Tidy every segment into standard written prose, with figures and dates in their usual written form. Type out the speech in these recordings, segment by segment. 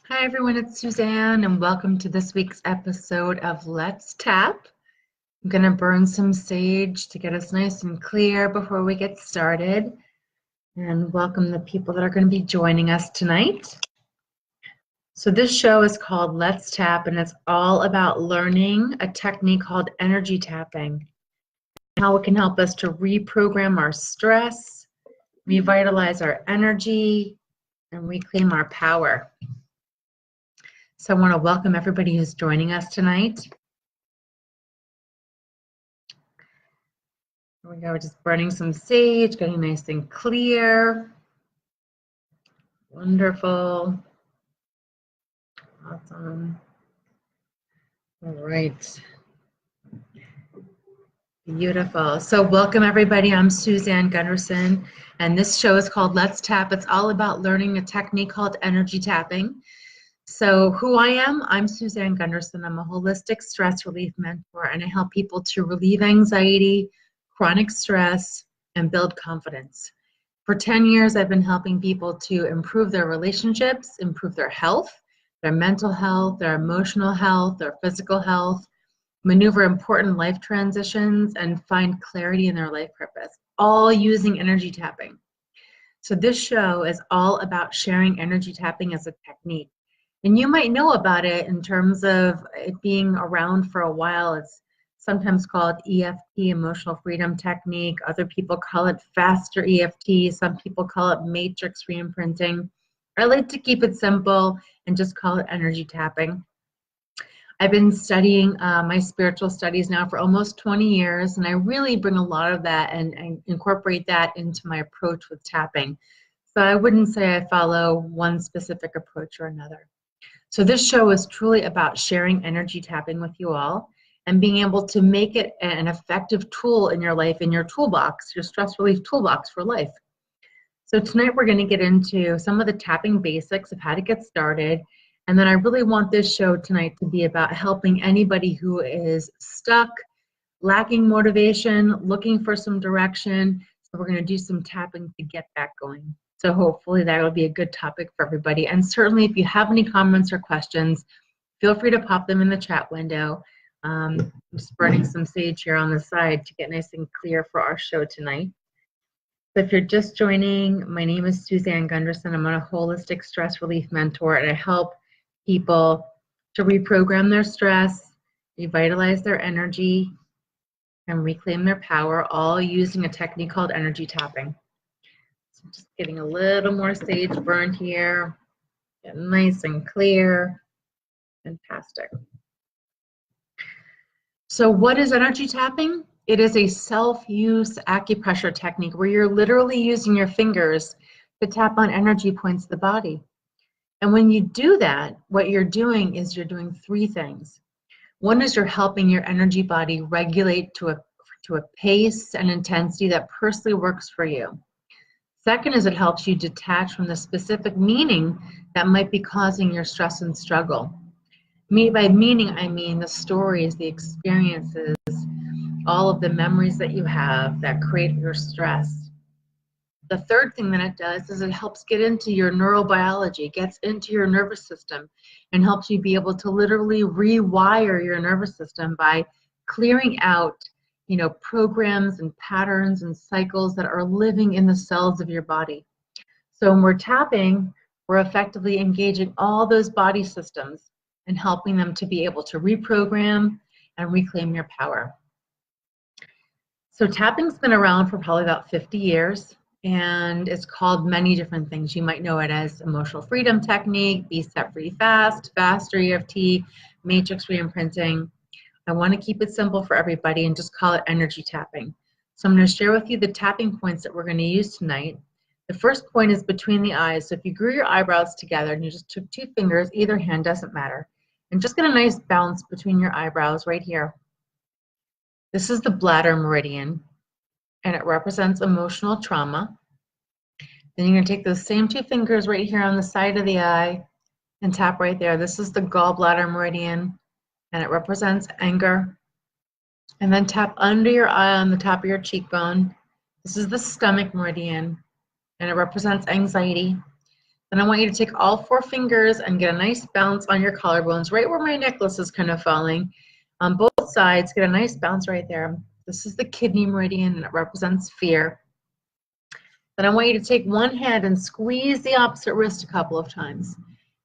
Hi everyone, it's Suzanne and welcome to this week's episode of Let's Tap. I'm going to burn some sage to get us nice and clear before we get started and welcome the people that are going to be joining us tonight. So this show is called Let's Tap and it's all about learning a technique called energy tapping, how it can help us to reprogram our stress, revitalize our energy, and reclaim our power. So I want to welcome everybody who's joining us tonight. Here we go, we're just burning some sage, getting nice and clear. Wonderful. Awesome. All right. Beautiful. So welcome everybody. I'm Suzanne Gundersen, and this show is called Let's Tap. It's all about learning a technique called energy tapping. So who I am, I'm Suzanne Gundersen. I'm a holistic stress relief mentor, and I help people to relieve anxiety, chronic stress, and build confidence. For 10 years, I've been helping people to improve their relationships, improve their health, their mental health, their emotional health, their physical health, maneuver important life transitions, and find clarity in their life purpose, all using energy tapping. So this show is all about sharing energy tapping as a technique. And you might know about it in terms of it being around for a while. It's sometimes called EFT, emotional freedom technique. Other people call it faster EFT. Some people call it matrix reimprinting. I like to keep it simple and just call it energy tapping. I've been studying my spiritual studies now for almost 20 years, and I really bring a lot of that and incorporate that into my approach with tapping. So I wouldn't say I follow one specific approach or another. So this show is truly about sharing energy tapping with you all and being able to make it an effective tool in your life, in your toolbox, your stress relief toolbox for life. So tonight we're going to get into some of the tapping basics of how to get started. And then I really want this show tonight to be about helping anybody who is stuck, lacking motivation, looking for some direction. So we're going to do some tapping to get that going. So hopefully that will be a good topic for everybody. And certainly if you have any comments or questions, feel free to pop them in the chat window. I'm just burning some sage here on the side to get nice and clear for our show tonight. So if you're just joining, my name is Suzanne Gundersen. I'm a holistic stress relief mentor, and I help people to reprogram their stress, revitalize their energy, and reclaim their power, all using a technique called energy tapping. So just getting a little more sage burned here, getting nice and clear. Fantastic. So what is energy tapping? It is a self-use acupressure technique where you're literally using your fingers to tap on energy points of the body. And when you do that, what you're doing is you're doing three things. One is you're helping your energy body regulate to a pace and intensity that personally works for you. Second is it helps you detach from the specific meaning that might be causing your stress and struggle. By meaning, I mean the stories, the experiences, all of the memories that you have that create your stress. The third thing that it does is it helps get into your neurobiology, gets into your nervous system, and helps you be able to literally rewire your nervous system by clearing out, programs and patterns and cycles that are living in the cells of your body. So when we're tapping, we're effectively engaging all those body systems and helping them to be able to reprogram and reclaim your power. So tapping's been around for probably about 50 years, and it's called many different things. You might know it as emotional freedom technique, be set free fast, faster EFT, matrix reimprinting. I want to keep it simple for everybody and just call it energy tapping. So I'm going to share with you the tapping points that we're going to use tonight. The first point is between the eyes. So if you grew your eyebrows together and you just took two fingers, either hand, doesn't matter, and just get a nice bounce between your eyebrows right here. This is the bladder meridian, and it represents emotional trauma. Then you're going to take those same two fingers right here on the side of the eye and tap right there. This is the gallbladder meridian, and it represents anger. And then tap under your eye on the top of your cheekbone. This is the stomach meridian, and it represents anxiety. Then I want you to take all 4 fingers and get a nice bounce on your collarbones, right where my necklace is kind of falling. On both sides, get a nice bounce right there. This is the kidney meridian, and it represents fear. Then I want you to take one hand and squeeze the opposite wrist a couple of times.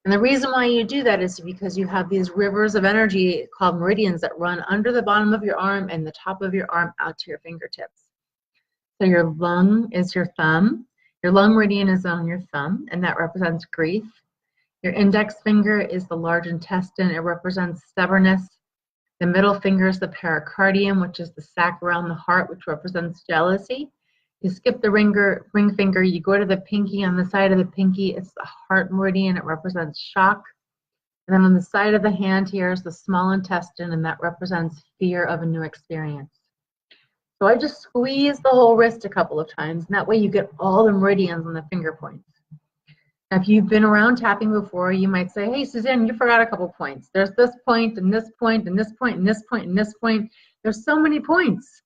And the reason why you do that is because you have these rivers of energy called meridians that run under the bottom of your arm and the top of your arm out to your fingertips. So your lung is your thumb. Your lung meridian is on your thumb, and that represents grief. Your index finger is the large intestine. It represents stubbornness. The middle finger is the pericardium, which is the sac around the heart, which represents jealousy. You skip the ring finger, you go to the pinky. On the side of the pinky, it's the heart meridian. It represents shock. And then on the side of the hand here is the small intestine, and that represents fear of a new experience. So I just squeeze the whole wrist a couple of times, and that way you get all the meridians on the finger points. Now, if you've been around tapping before, you might say, hey, Suzanne, you forgot a couple points. There's this point, and this point, and this point, and this point, and this point. There's so many points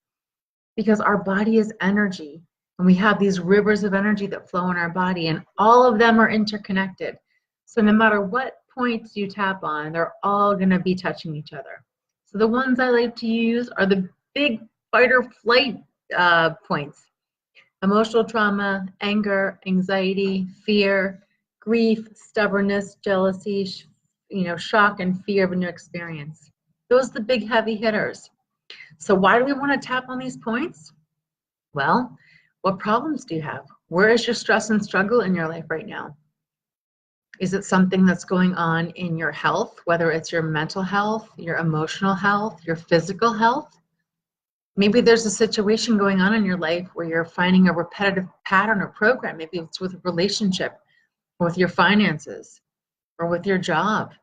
because our body is energy, and we have these rivers of energy that flow in our body, and all of them are interconnected. So no matter what points you tap on, they're all going to be touching each other. So the ones I like to use are the big fight or flight points: emotional trauma, anger, anxiety, fear, grief, stubbornness, jealousy, shock, and fear of a new experience. Those are the big heavy hitters. So why do we want to tap on these points? Well, what problems do you have? Where is your stress and struggle in your life right now? Is it something that's going on in your health, whether it's your mental health, your emotional health, your physical health? Maybe there's a situation going on in your life where you're finding a repetitive pattern or program. Maybe it's with a relationship, or with your finances, or with your job.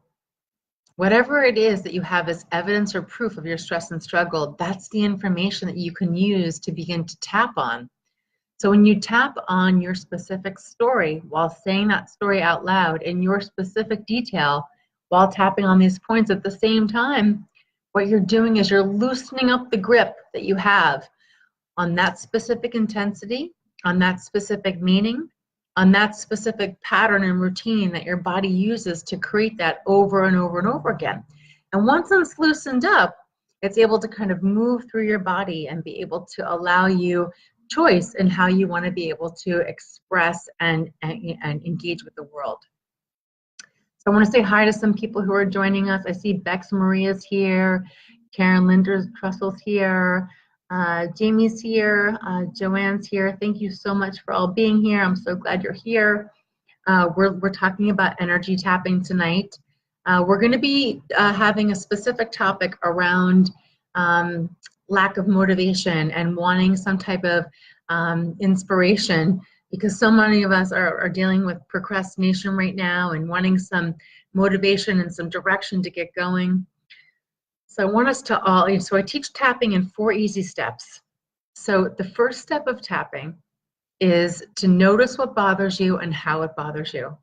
Whatever it is that you have as evidence or proof of your stress and struggle, that's the information that you can use to begin to tap on. So when you tap on your specific story while saying that story out loud in your specific detail, while tapping on these points at the same time, what you're doing is you're loosening up the grip that you have on that specific intensity, on that specific meaning, on that specific pattern and routine that your body uses to create that over and over and over again. And once it's loosened up, it's able to kind of move through your body and be able to allow you choice in how you want to be able to express and engage with the world. So I want to say hi to some people who are joining us. I see Bex Maria's here, Karen Linder's Trustle's here, Jamie's here, Joanne's here. Thank you so much for all being here. I'm so glad you're here. We're talking about energy tapping tonight. We're going to be having a specific topic around lack of motivation and wanting some type of inspiration, because so many of us are dealing with procrastination right now and wanting some motivation and some direction to get going. So I want us to all, so I teach tapping in 4 easy steps. So the first step of tapping is to notice what bothers you and how it bothers you.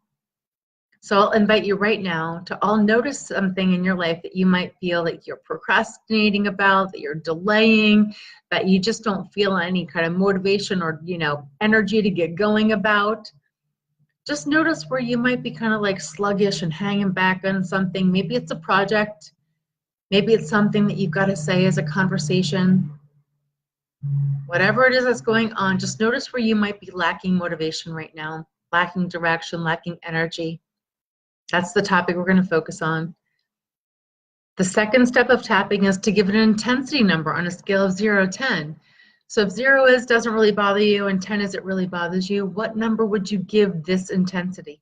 So I'll invite you right now to all notice something in your life that you might feel that you're procrastinating about, that you're delaying, that you just don't feel any kind of motivation or, energy to get going about. Just notice where you might be kind of like sluggish and hanging back on something. Maybe it's a project. Maybe it's something that you've got to say as a conversation. Whatever it is that's going on, just notice where you might be lacking motivation right now, lacking direction, lacking energy. That's the topic we're going to focus on. The second step of tapping is to give it an intensity number on a scale of 0 to 10. So if 0 doesn't really bother you and 10 is it really bothers you, what number would you give this intensity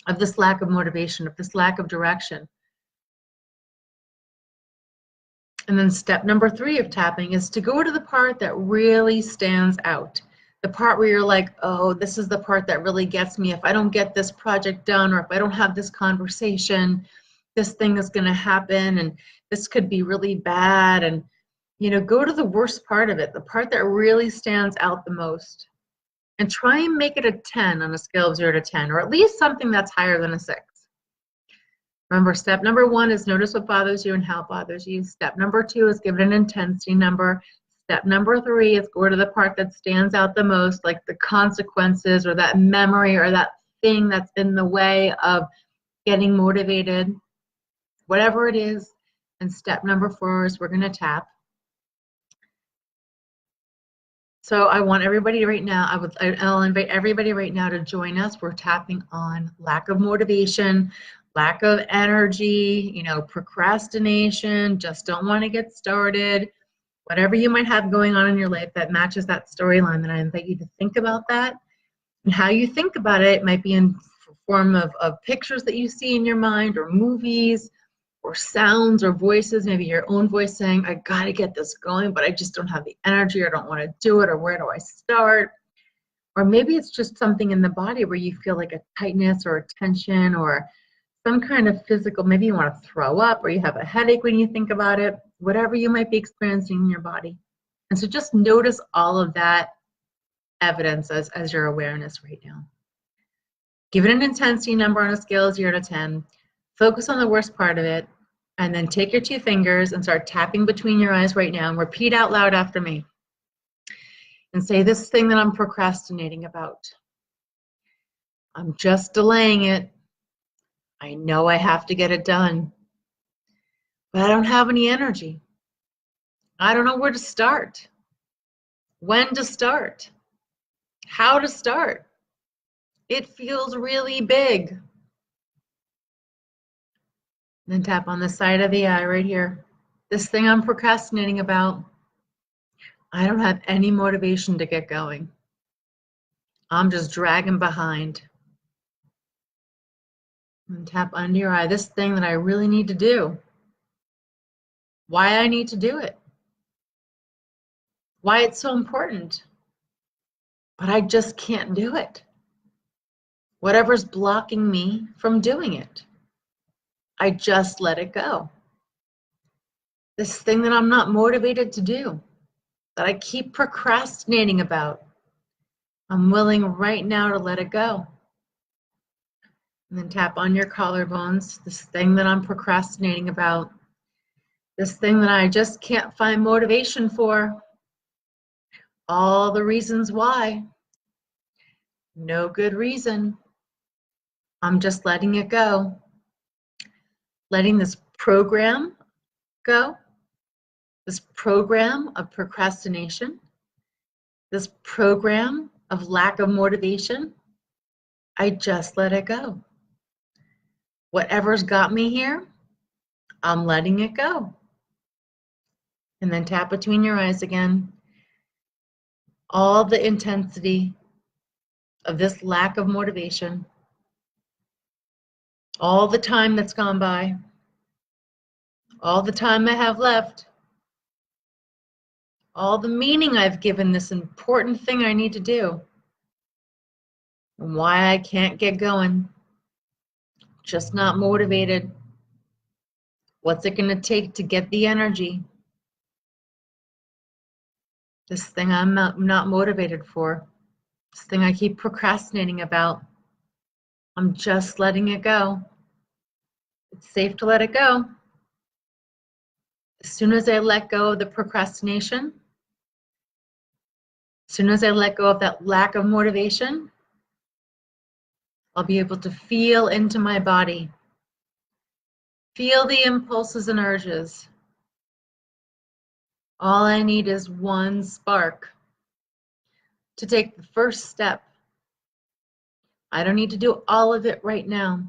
of this lack of motivation, of this lack of direction? And then step number 3 of tapping is to go to the part that really stands out. The part where you're like, oh, this is the part that really gets me. If I don't get this project done, or if I don't have this conversation, this thing is going to happen, and this could be really bad. And, go to the worst part of it, the part that really stands out the most. And try and make it a 10 on a scale of 0 to 10, or at least something that's higher than a 6. Remember, step number 1 is notice what bothers you and how it bothers you. Step number 2 is give it an intensity number. Step number 3 is go to the part that stands out the most, like the consequences or that memory or that thing that's in the way of getting motivated, whatever it is. And step number 4 is we're going to tap. So I want everybody right now, I'll invite everybody right now to join us. We're tapping on lack of motivation, lack of energy, you know, procrastination, just don't want to get started. Whatever you might have going on in your life that matches that storyline, then I invite you to think about that. And how you think about it might be in form of pictures that you see in your mind, or movies, or sounds, or voices, maybe your own voice saying, I gotta get this going, but I just don't have the energy, or I don't want to do it, or where do I start? Or maybe it's just something in the body where you feel like a tightness or a tension or some kind of physical, maybe you want to throw up, or you have a headache when you think about it, whatever you might be experiencing in your body. And so just notice all of that evidence as your awareness right now. Give it an intensity number on a scale of 0 to 10. Focus on the worst part of it, and then take your 2 fingers and start tapping between your eyes right now, and repeat out loud after me. And say, this thing that I'm procrastinating about, I'm just delaying it. I know I have to get it done, but I don't have any energy. I don't know where to start, when to start, how to start. It feels really big. Then tap on the side of the eye right here. This thing I'm procrastinating about, I don't have any motivation to get going. I'm just dragging behind. And tap under your eye, this thing that I really need to do. Why I need to do it. Why it's so important. But I just can't do it. Whatever's blocking me from doing it, I just let it go. This thing that I'm not motivated to do, that I keep procrastinating about, I'm willing right now to let it go. And then tap on your collarbones, this thing that I'm procrastinating about, this thing that I just can't find motivation for, all the reasons why, no good reason. I'm just letting it go. Letting this program go, this program of procrastination, this program of lack of motivation, I just let it go. Whatever's got me here, I'm letting it go. And then tap between your eyes again. All the intensity of this lack of motivation, all the time that's gone by, all the time I have left, all the meaning I've given this important thing I need to do, and why I can't get going, just not motivated. What's it going to take to get the energy? This thing I'm not motivated for, this thing I keep procrastinating about, I'm just letting it go. It's safe to let it go. As soon as I let go of the procrastination, as soon as I let go of that lack of motivation, I'll be able to feel into my body, feel the impulses and urges. All I need is one spark to take the first step. I don't need to do all of it right now.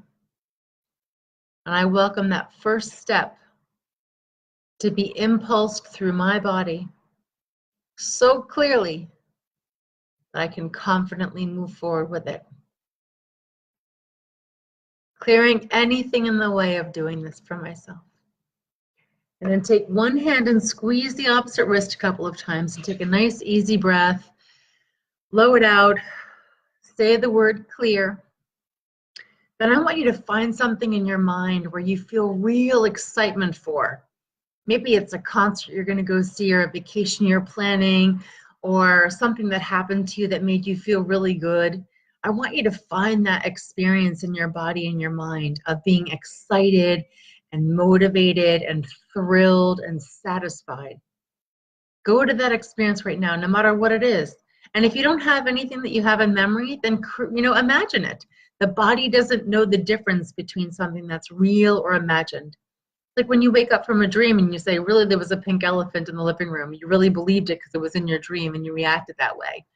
And I welcome that first step to be impulsed through my body so clearly that I can confidently move forward with it. Clearing anything in the way of doing this for myself. And then take one hand and squeeze the opposite wrist a couple of times and take a nice easy breath. Blow it out. Say the word clear. Then I want you to find something in your mind where you feel real excitement for. Maybe it's a concert you're going to go see, or a vacation you're planning, or something that happened to you that made you feel really good. I want you to find that experience in your body and your mind of being excited and motivated and thrilled and satisfied. Go to that experience right now, no matter what it is. And if you don't have anything that you have in memory, then imagine it. The body doesn't know the difference between something that's real or imagined. Like when you wake up from a dream and you say, really, there was a pink elephant in the living room. You really believed it because it was in your dream and you reacted that way.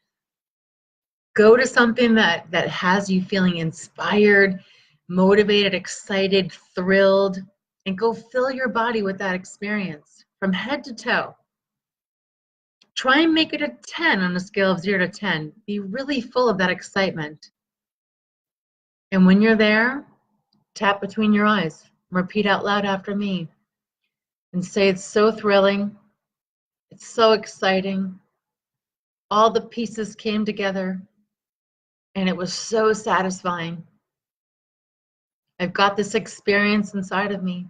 Go to something that has you feeling inspired, motivated, excited, thrilled, and go fill your body with that experience from head to toe. Try and make it a 10 on a scale of 0 to 10. Be really full of that excitement. And when you're there, tap between your eyes. Repeat out loud after me. And say, it's so thrilling. It's so exciting. All the pieces came together. And it was so satisfying. I've got this experience inside of me.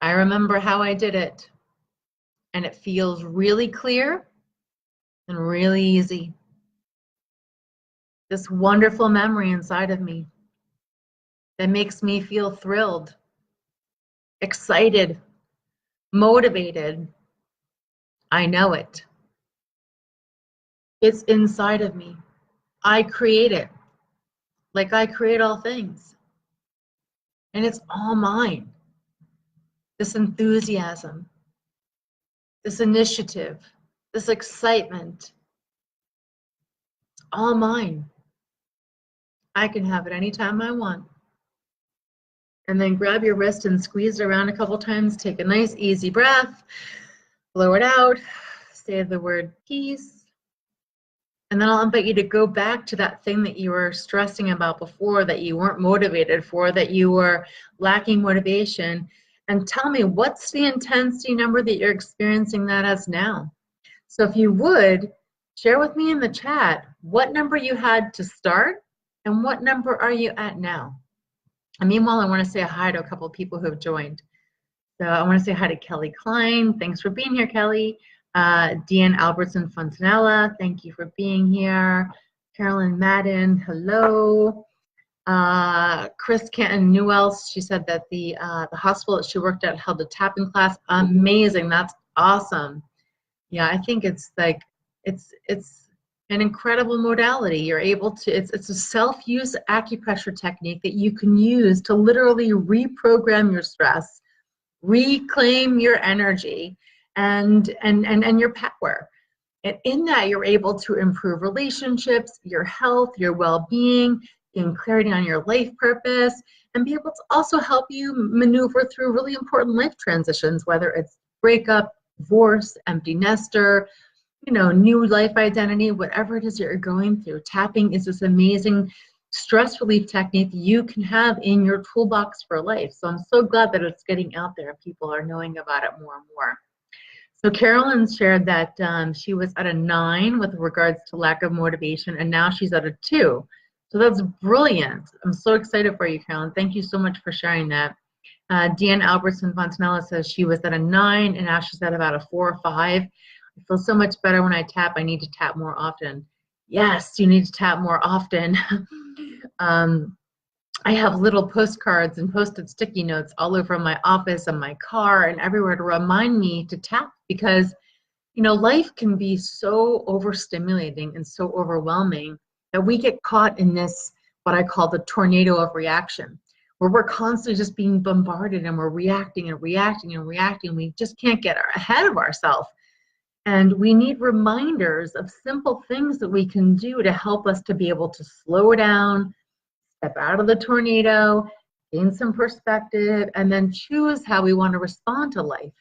I remember how I did it. And it feels really clear and really easy. This wonderful memory inside of me that makes me feel thrilled, excited, motivated. I know it. It's inside of me. I create it, like I create all things. And it's all mine. This enthusiasm, this initiative, this excitement, it's all mine. I can have it anytime I want. And then grab your wrist and squeeze it around a couple times. Take a nice easy breath, blow it out, say the word peace. And then I'll invite you to go back to that thing that you were stressing about before, that you weren't motivated for, that you were lacking motivation, and tell me, what's the intensity number that you're experiencing that as now? So if you would, share with me in the chat what number you had to start and what number are you at now. And meanwhile, I want to say hi to a couple of people who have joined. So I want to say hi to Kelly Klein. Thanks for being here, Kelly. Deanne Albertson Fontanella, thank you for being here. Carolyn Madden, hello. Chris Canton Newells, she said that the hospital that she worked at held a tapping class. Amazing, that's awesome. Yeah, I think it's like, it's an incredible modality. You're able to, it's a self-use acupressure technique that you can use to literally reprogram your stress, reclaim your energy, and your power. And in that, you're able to improve relationships, your health, your well-being, gain clarity on your life purpose, and be able to also help you maneuver through really important life transitions, whether it's breakup, divorce, empty nester, you know, new life identity, whatever it is that you're going through. Tapping is this amazing stress relief technique you can have in your toolbox for life. So I'm so glad that it's getting out there. People are knowing about it more and more. So Carolyn shared that she was at a 9 with regards to lack of motivation, and now she's at a 2. So that's brilliant. I'm so excited for you, Carolyn. Thank you so much for sharing that. Deanne Albertson Fontanella says she was at a 9, and now she's at about a 4 or 5. I feel so much better when I tap. I need to tap more often. Yes, you need to tap more often. I have little postcards and posted sticky notes all over my office and my car and everywhere to remind me to tap, because, you know, life can be so overstimulating and so overwhelming that we get caught in this, what I call the tornado of reaction, where we're constantly just being bombarded and we're reacting and reacting and reacting. We just can't get ahead of ourselves. And we need reminders of simple things that we can do to help us to be able to slow down, step out of the tornado, gain some perspective, and then choose how we want to respond to life.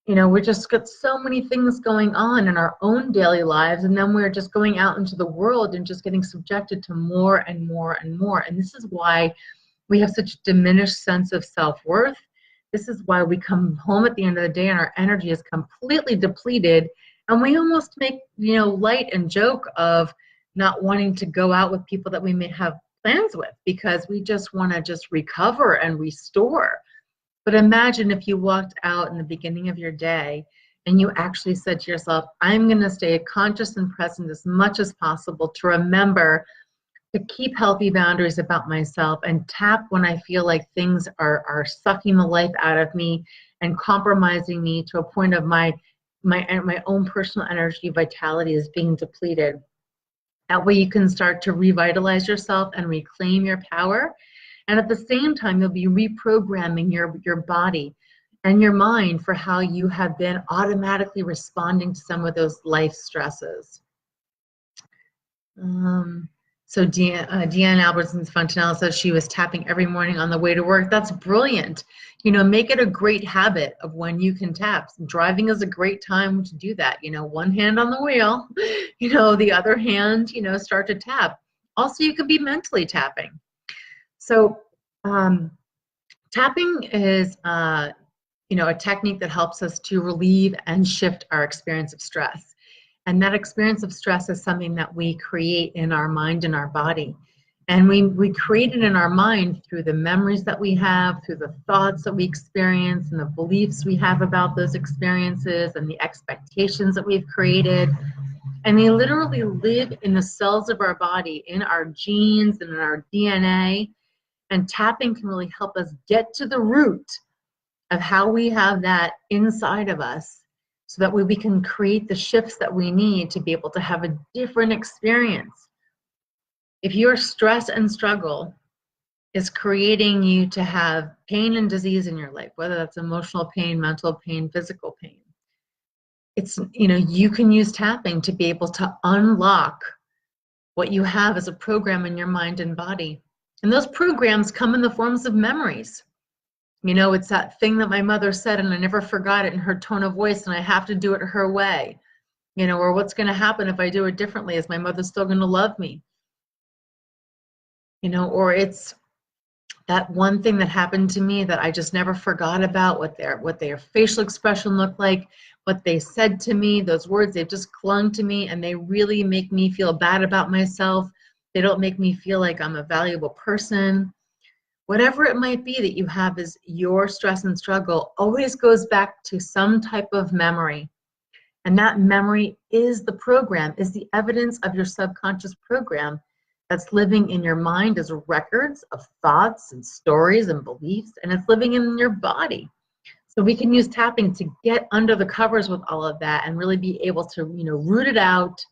You know, we just got so many things going on in our own daily lives, and then we're just going out into the world and just getting subjected to more and more and more. And this is why we have such a diminished sense of self-worth. This is why we come home at the end of the day and our energy is completely depleted, and we almost make, you know, light and joke of not wanting to go out with people that we may have plans with, because we just want to just recover and restore. But imagine if you walked out in the beginning of your day and you actually said to yourself, I'm going to stay conscious and present as much as possible to remember to keep healthy boundaries about myself, and tap when I feel like things are sucking the life out of me and compromising me to a point of my own personal energy vitality is being depleted. That way you can start to revitalize yourself and reclaim your power. And at the same time, you'll be reprogramming your body and your mind for how you have been automatically responding to some of those life stresses. So Deanne Albertson's Fontanella says she was tapping every morning on the way to work. That's brilliant. You know, make it a great habit of when you can tap. Driving is a great time to do that. You know, one hand on the wheel, you know, the other hand, you know, start to tap. Also, you could be mentally tapping. So tapping is, you know, a technique that helps us to relieve and shift our experience of stress. And that experience of stress is something that we create in our mind and our body. And we create it in our mind through the memories that we have, through the thoughts that we experience, and the beliefs we have about those experiences, and the expectations that we've created. And they literally live in the cells of our body, in our genes and in our DNA. And tapping can really help us get to the root of how we have that inside of us, so that way we can create the shifts that we need to be able to have a different experience. If your stress and struggle is creating you to have pain and disease in your life, whether that's emotional pain, mental pain, physical pain, it's, you know, you can use tapping to be able to unlock what you have as a program in your mind and body. And those programs come in the forms of memories. You know, it's that thing that my mother said and I never forgot it in her tone of voice, and I have to do it her way. You know, or what's going to happen if I do it differently? Is my mother still going to love me? You know, or it's that one thing that happened to me that I just never forgot about, what their facial expression looked like, what they said to me, those words, they've just clung to me, and they really make me feel bad about myself. They don't make me feel like I'm a valuable person. Whatever it might be that you have as your stress and struggle always goes back to some type of memory. And that memory is the program, is the evidence of your subconscious program that's living in your mind as records of thoughts and stories and beliefs, and it's living in your body. So we can use tapping to get under the covers with all of that and really be able to, you know, root it out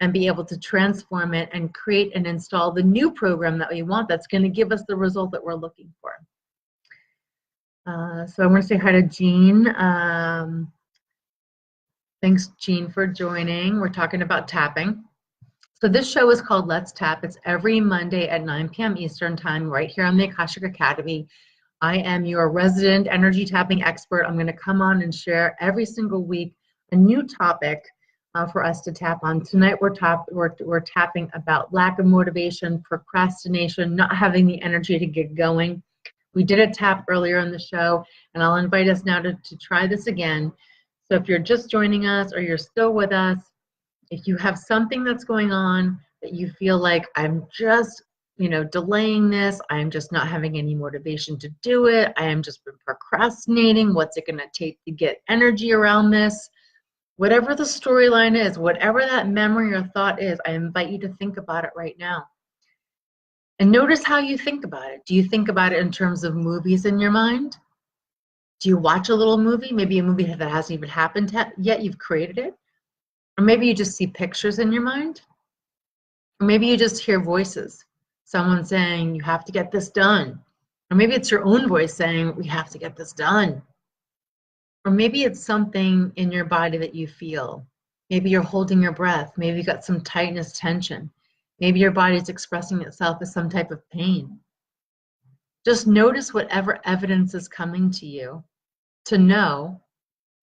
and be able to transform it and create and install the new program that we want that's going to give us the result that we're looking for. So I want to say hi to Jean. Thanks, Jean, for joining. We're talking about tapping. So this show is called Let's Tap. It's every Monday at 9 p.m. Eastern Time right here on the Akashic Academy. I am your resident energy tapping expert. I'm going to come on and share every single week a new topic for us to tap on. Tonight we're tapping about lack of motivation, procrastination, not having the energy to get going. We did a tap earlier in the show, and I'll invite us now to try this again. So if you're just joining us or you're still with us, if you have something that's going on that you feel like I'm just, you know, delaying this, I'm just not having any motivation to do it, I am just procrastinating, what's it going to take to get energy around this? Whatever the storyline is, whatever that memory or thought is, I invite you to think about it right now. And notice how you think about it. Do you think about it in terms of movies in your mind? Do you watch a little movie? Maybe a movie that hasn't even happened yet, you've created it. Or maybe you just see pictures in your mind. Or maybe you just hear voices. Someone saying, you have to get this done. Or maybe it's your own voice saying, we have to get this done. Or maybe it's something in your body that you feel. Maybe you're holding your breath. Maybe you got some tightness, tension. Maybe your body's expressing itself as some type of pain. Just notice whatever evidence is coming to you to know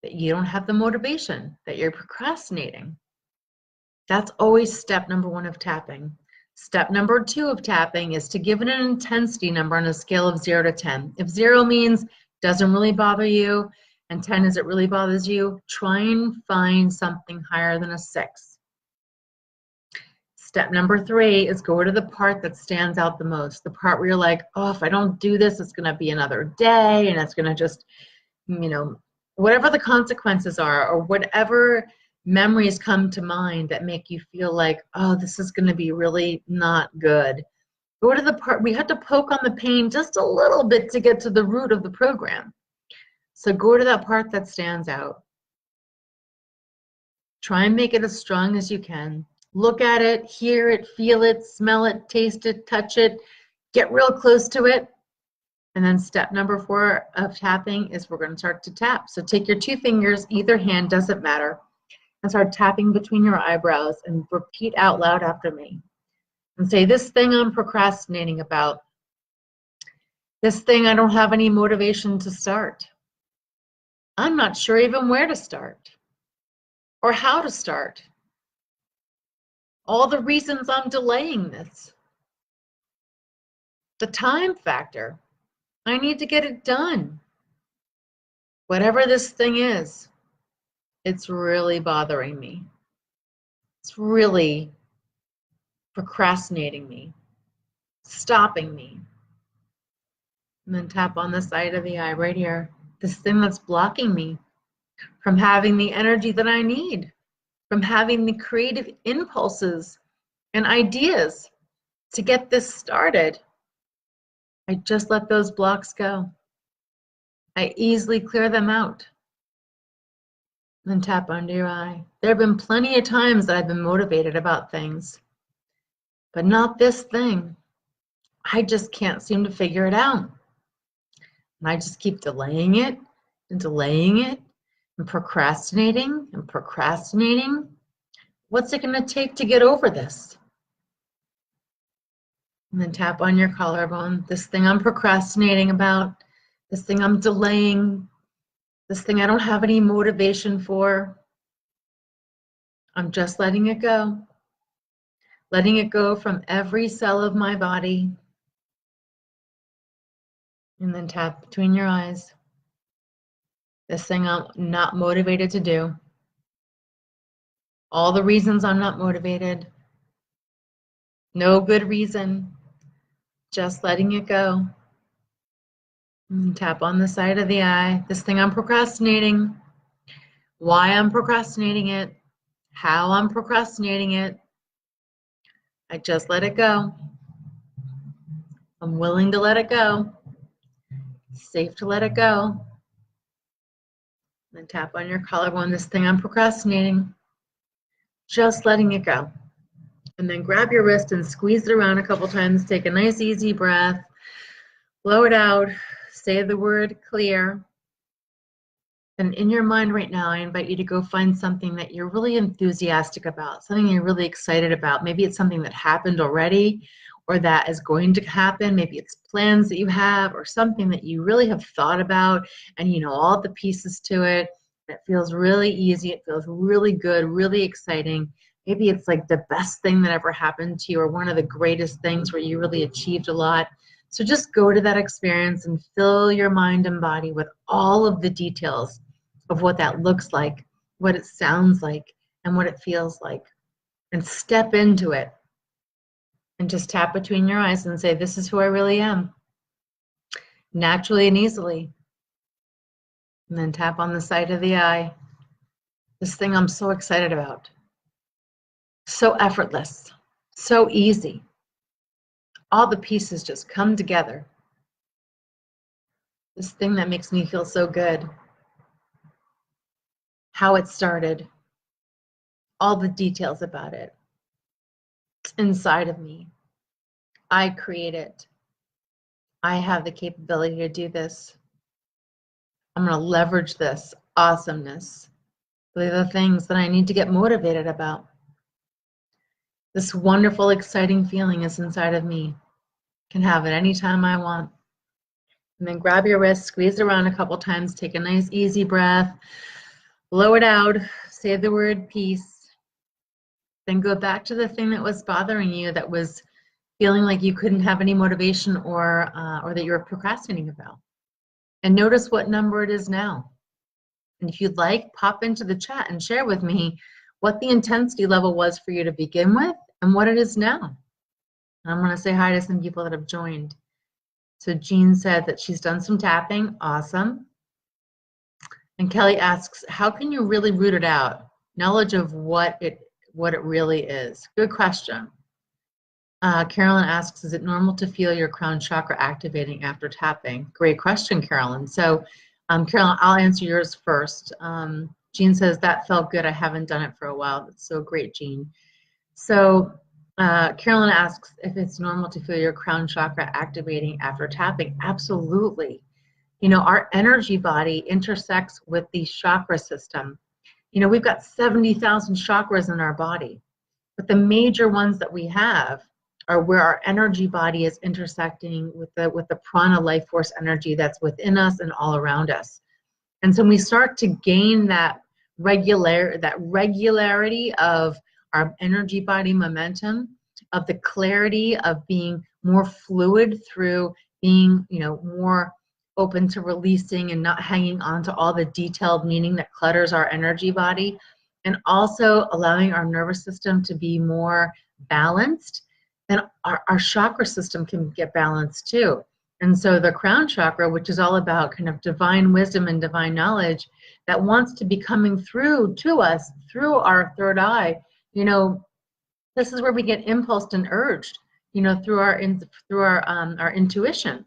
that you don't have the motivation, that you're procrastinating. That's always step number 1 of tapping. Step number 2 of tapping is to give it an intensity number on a scale of 0 to 10. If 0 means doesn't really bother you, and 10 is it really bothers you, try and find something higher than a 6. Step number 3 is go to the part that stands out the most, the part where you're like, oh, if I don't do this, it's going to be another day, and it's going to just, you know, whatever the consequences are, or whatever memories come to mind that make you feel like, oh, this is going to be really not good. Go to the part, we have to poke on the pain just a little bit to get to the root of the program. So go to that part that stands out. Try and make it as strong as you can. Look at it, hear it, feel it, smell it, taste it, touch it, get real close to it. And then step number 4 of tapping is we're going to start to tap. So take your 2 fingers, either hand, doesn't matter, and start tapping between your eyebrows and repeat out loud after me. And say, this thing I'm procrastinating about. This thing I don't have any motivation to start. I'm not sure even where to start or how to start. All the reasons I'm delaying this. The time factor. I need to get it done. Whatever this thing is, it's really bothering me. It's really procrastinating me, stopping me. And then tap on the side of the eye right here. This thing that's blocking me from having the energy that I need, from having the creative impulses and ideas to get this started. I just let those blocks go. I easily clear them out. And then tap under your eye. There have been plenty of times that I've been motivated about things, but not this thing. I just can't seem to figure it out. And I just keep delaying it and delaying it and procrastinating and procrastinating. What's it going to take to get over this? And then tap on your collarbone. This thing I'm procrastinating about, this thing I'm delaying, this thing I don't have any motivation for. I'm just letting it go. Letting it go from every cell of my body. And then tap between your eyes. This thing I'm not motivated to do. All the reasons I'm not motivated. No good reason. Just letting it go. And tap on the side of the eye. This thing I'm procrastinating. Why I'm procrastinating it. How I'm procrastinating it. I just let it go. I'm willing to let it go. It's safe to let it go. Then tap on your collarbone. This thing I'm procrastinating. Just letting it go. And then grab your wrist and squeeze it around a couple times. Take a nice easy breath. Blow it out. Say the word clear. And in your mind right now, I invite you to go find something that you're really enthusiastic about, something you're really excited about. Maybe it's something that happened already or that is going to happen. Maybe it's plans that you have or something that you really have thought about and you know all the pieces to it. It feels really easy. It feels really good, really exciting. Maybe it's like the best thing that ever happened to you or one of the greatest things where you really achieved a lot. So just go to that experience and fill your mind and body with all of the details of what that looks like, what it sounds like, and what it feels like. And step into it. And just tap between your eyes and say, this is who I really am. Naturally and easily. And then tap on the side of the eye. This thing I'm so excited about. So effortless. So easy. All the pieces just come together. This thing that makes me feel so good. How it started. All the details about it. It's inside of me. I create it. I have the capability to do this. I'm going to leverage this awesomeness for the things that I need to get motivated about. This wonderful, exciting feeling is inside of me. Can have it anytime I want. And then grab your wrist, squeeze it around a couple times, take a nice easy breath, blow it out, say the word peace. Then go back to the thing that was bothering you, that was feeling like you couldn't have any motivation or that you were procrastinating about. And notice what number it is now. And if you'd like, pop into the chat and share with me what the intensity level was for you to begin with and what it is now. And I'm going to say hi to some people that have joined. So Jean said that she's done some tapping. Awesome. And Kelly asks, how can you really root it out? Knowledge of what it really is. Good question. Carolyn asks, is it normal to feel your crown chakra activating after tapping? Great question, Carolyn. So, Carolyn, I'll answer yours first. Jean says, that felt good. I haven't done it for a while. That's so great, Jean. So Carolyn asks if it's normal to feel your crown chakra activating after tapping. Absolutely. You know, our energy body intersects with the chakra system. You know, we've got 70,000 chakras in our body, but the major ones that we have are where our energy body is intersecting with the prana life force energy that's within us and all around us. And so when we start to gain that regularity of our energy body momentum, of the clarity of being more fluid through being, you know, more open to releasing and not hanging on to all the detailed meaning that clutters our energy body, and also allowing our nervous system to be more balanced, then our chakra system can get balanced too. And so the crown chakra, which is all about kind of divine wisdom and divine knowledge that wants to be coming through to us through our third eye, you know, this is where we get impulsed and urged, you know, through our intuition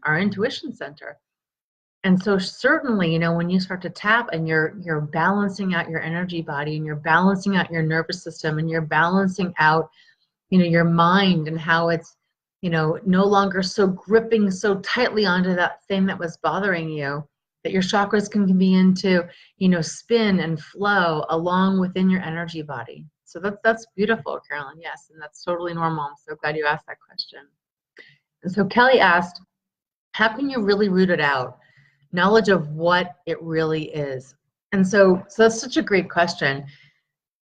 center. And so certainly, you know, when you start to tap and you're balancing out your energy body and you're balancing out your nervous system and you're balancing out, you know, your mind and how it's, you know, no longer so gripping so tightly onto that thing that was bothering you, that your chakras can begin to, you know, spin and flow along within your energy body. So that's beautiful, Carolyn. Yes, and that's totally normal. I'm so glad you asked that question. And so Kelly asked, how can you really root it out? Knowledge of what it really is. And so that's such a great question.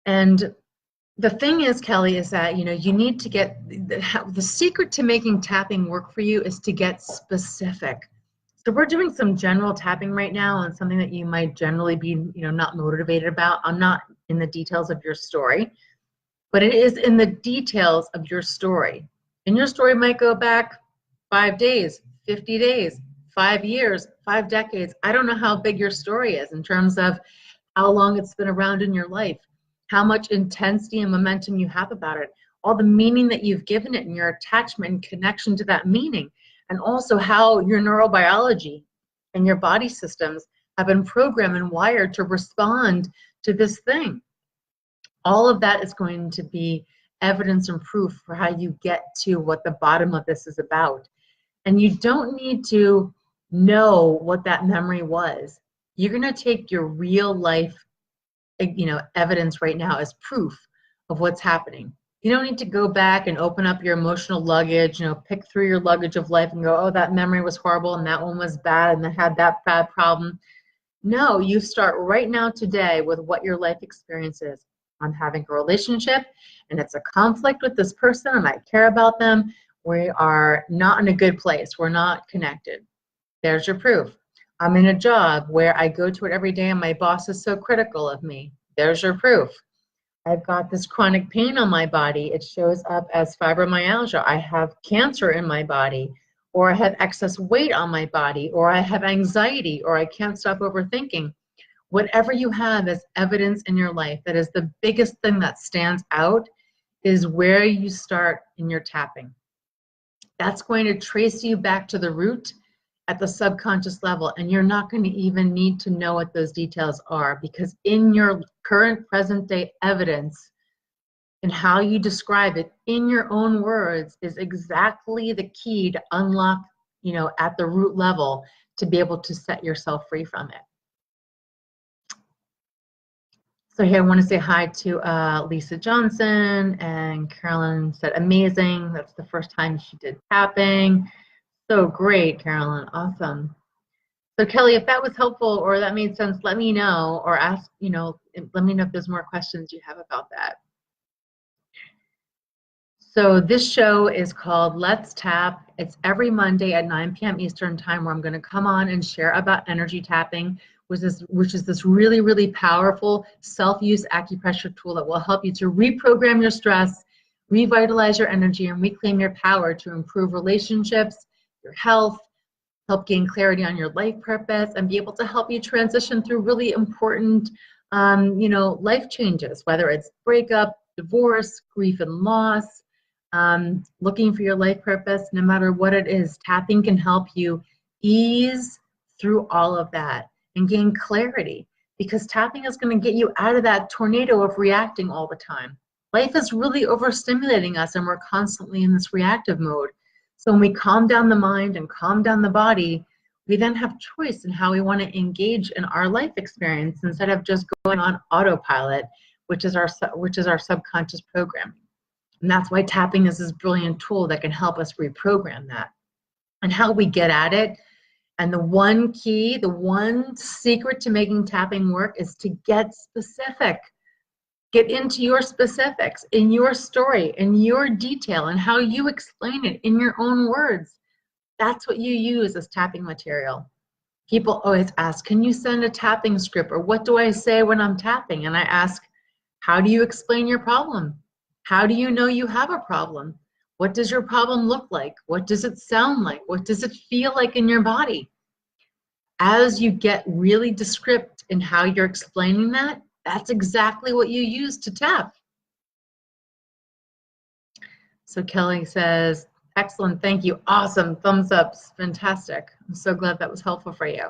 And the thing is, Kelly, is that, you know, you need to get the secret to making tapping work for you is to get specific. So we're doing some general tapping right now on something that you might generally be, you know, not motivated about. I'm not in the details of your story, but it is in the details of your story. And your story might go back 5 days, 50 days, 5 years, 5 decades. I don't know how big your story is in terms of how long it's been around in your life, how much intensity and momentum you have about it, all the meaning that you've given it and your attachment and connection to that meaning, and also how your neurobiology and your body systems have been programmed and wired to respond to this thing. All of that is going to be evidence and proof for how you get to what the bottom of this is about. And you don't need to know what that memory was. You're going to take your real life, you know, evidence right now as proof of what's happening. You don't need to go back and open up your emotional luggage, you know, pick through your luggage of life and go, oh, that memory was horrible and that one was bad and I had that bad problem. No, you start right now today with what your life experience is. I'm having a relationship and it's a conflict with this person and I care about them. We are not in a good place. We're not connected. There's your proof. I'm in a job where I go to it every day and my boss is so critical of me. There's your proof. I've got this chronic pain on my body. It shows up as fibromyalgia. I have cancer in my body, or I have excess weight on my body, or I have anxiety, or I can't stop overthinking. Whatever you have as evidence in your life that is the biggest thing that stands out is where you start in your tapping. That's going to trace you back to the root at the subconscious level, and you're not going to even need to know what those details are, because in your current present day evidence and how you describe it in your own words is exactly the key to unlock, you know, at the root level to be able to set yourself free from it. So here I want to say hi to Lisa Johnson, and Carolyn said amazing. That's the first time she did tapping. So great, Carolyn. Awesome. So Kelly, if that was helpful or that made sense, let me know, or ask, you know, let me know if there's more questions you have about that. So this show is called Let's Tap. It's every Monday at 9 p.m. Eastern Time, where I'm going to come on and share about energy tapping, which is this really, really powerful self-use acupressure tool that will help you to reprogram your stress, revitalize your energy, and reclaim your power to improve relationships, your health, help gain clarity on your life purpose, and be able to help you transition through really important, you know, life changes, whether it's breakup, divorce, grief and loss, looking for your life purpose. No matter what it is, tapping can help you ease through all of that and gain clarity, because tapping is going to get you out of that tornado of reacting all the time. Life is really overstimulating us and we're constantly in this reactive mode. So when we calm down the mind and calm down the body, we then have choice in how we want to engage in our life experience instead of just going on autopilot, which is our subconscious programming. And that's why tapping is this brilliant tool that can help us reprogram that. And how we get at it, and the one key, the one secret to making tapping work is to get specific. Get into your specifics, in your story, in your detail, and how you explain it in your own words. That's what you use as tapping material. People always ask, can you send a tapping script, or what do I say when I'm tapping? And I ask, how do you explain your problem? How do you know you have a problem? What does your problem look like? What does it sound like? What does it feel like in your body? As you get really descriptive in how you're explaining that, that's exactly what you use to tap. So Kelly says, excellent, thank you, awesome, thumbs up, fantastic. I'm so glad that was helpful for you.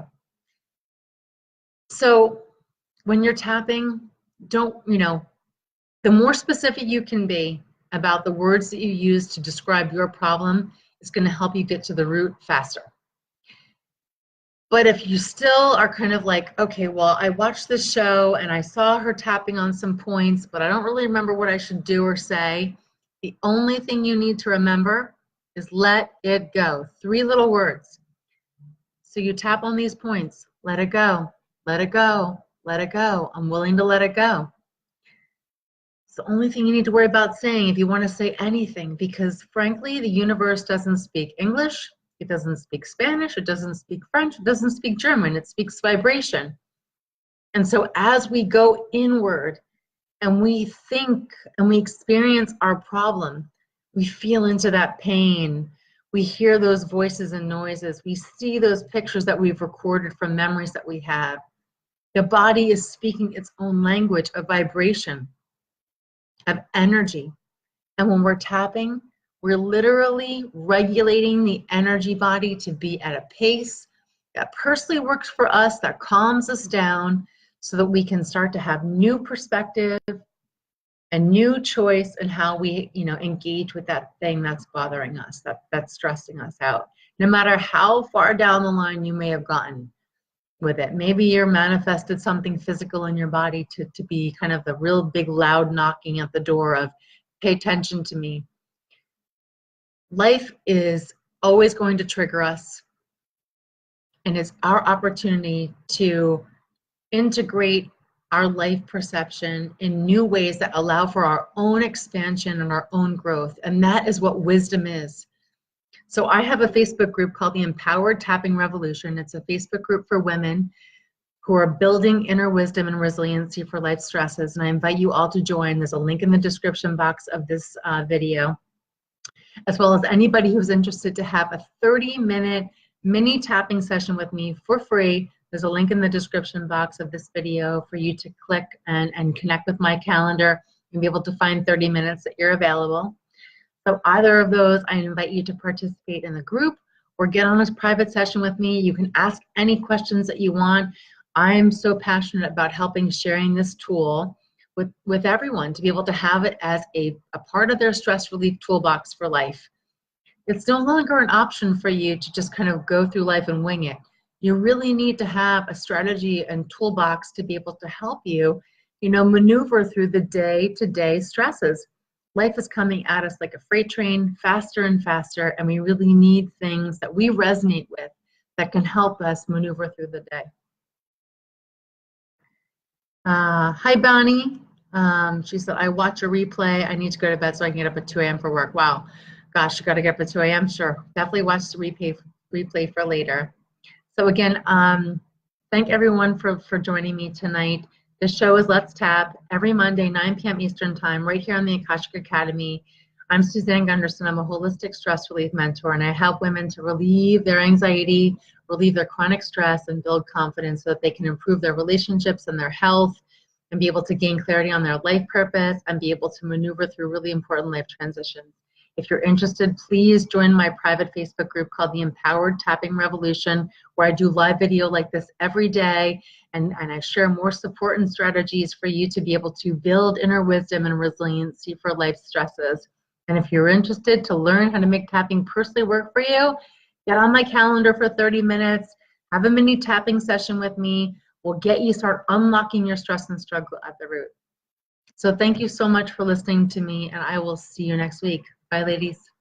So when you're tapping, the more specific you can be about the words that you use to describe your problem, is going to help you get to the root faster. But if you still are kind of like, okay, well, I watched this show and I saw her tapping on some points, but I don't really remember what I should do or say, the only thing you need to remember is let it go. 3 little words. So you tap on these points, let it go, let it go, let it go. I'm willing to let it go. It's the only thing you need to worry about saying if you want to say anything, because frankly, the universe doesn't speak English, it doesn't speak Spanish, it doesn't speak French, it doesn't speak German, it speaks vibration. And so as we go inward and we think and we experience our problem, we feel into that pain, we hear those voices and noises, we see those pictures that we've recorded from memories that we have. The body is speaking its own language of vibration, of energy. And when we're tapping, we're literally regulating the energy body to be at a pace that personally works for us, that calms us down, so that we can start to have new perspective and new choice in how we, engage with that thing that's bothering us, that's stressing us out. No matter how far down the line you may have gotten with it. Maybe you're manifested something physical in your body to be kind of the real big loud knocking at the door of, pay attention to me. Life is always going to trigger us, and it's our opportunity to integrate our life perception in new ways that allow for our own expansion and our own growth. And that is what wisdom is. So I have a Facebook group called the Empowered Tapping Revolution. It's a Facebook group for women who are building inner wisdom and resiliency for life stresses. And I invite you all to join. There's a link in the description box of this video, as well as anybody who's interested to have a 30-minute mini tapping session with me for free. There's a link in the description box of this video for you to click and connect with my calendar and be able to find 30 minutes that you're available. So either of those, I invite you to participate in the group or get on this private session with me. You can ask any questions that you want. I'm so passionate about helping sharing this tool with everyone to be able to have it as a part of their stress relief toolbox for life. It's no longer an option for you to just kind of go through life and wing it. You really need to have a strategy and toolbox to be able to help you, maneuver through the day-to-day stresses. Life is coming at us like a freight train, faster and faster, and we really need things that we resonate with that can help us maneuver through the day. Hi, Bonnie. She said, I watch a replay. I need to go to bed so I can get up at 2 a.m. for work. Wow. Gosh, you got to get up at 2 a.m.? Sure. Definitely watch the replay for later. So again, thank everyone for joining me tonight. The show is Let's Tap every Monday, 9 p.m. Eastern Time, right here on the Akashic Academy. I'm Suzanne Gundersen. I'm a holistic stress relief mentor, and I help women to relieve their anxiety, relieve their chronic stress, and build confidence so that they can improve their relationships and their health and be able to gain clarity on their life purpose and be able to maneuver through really important life transitions. If you're interested, please join my private Facebook group called the Empowered Tapping Revolution, where I do live video like this every day, and I share more support and strategies for you to be able to build inner wisdom and resiliency for life stresses. And if you're interested to learn how to make tapping personally work for you, get on my calendar for 30 minutes, have a mini tapping session with me. We'll get you start unlocking your stress and struggle at the root. So thank you so much for listening to me, and I will see you next week. Bye, ladies.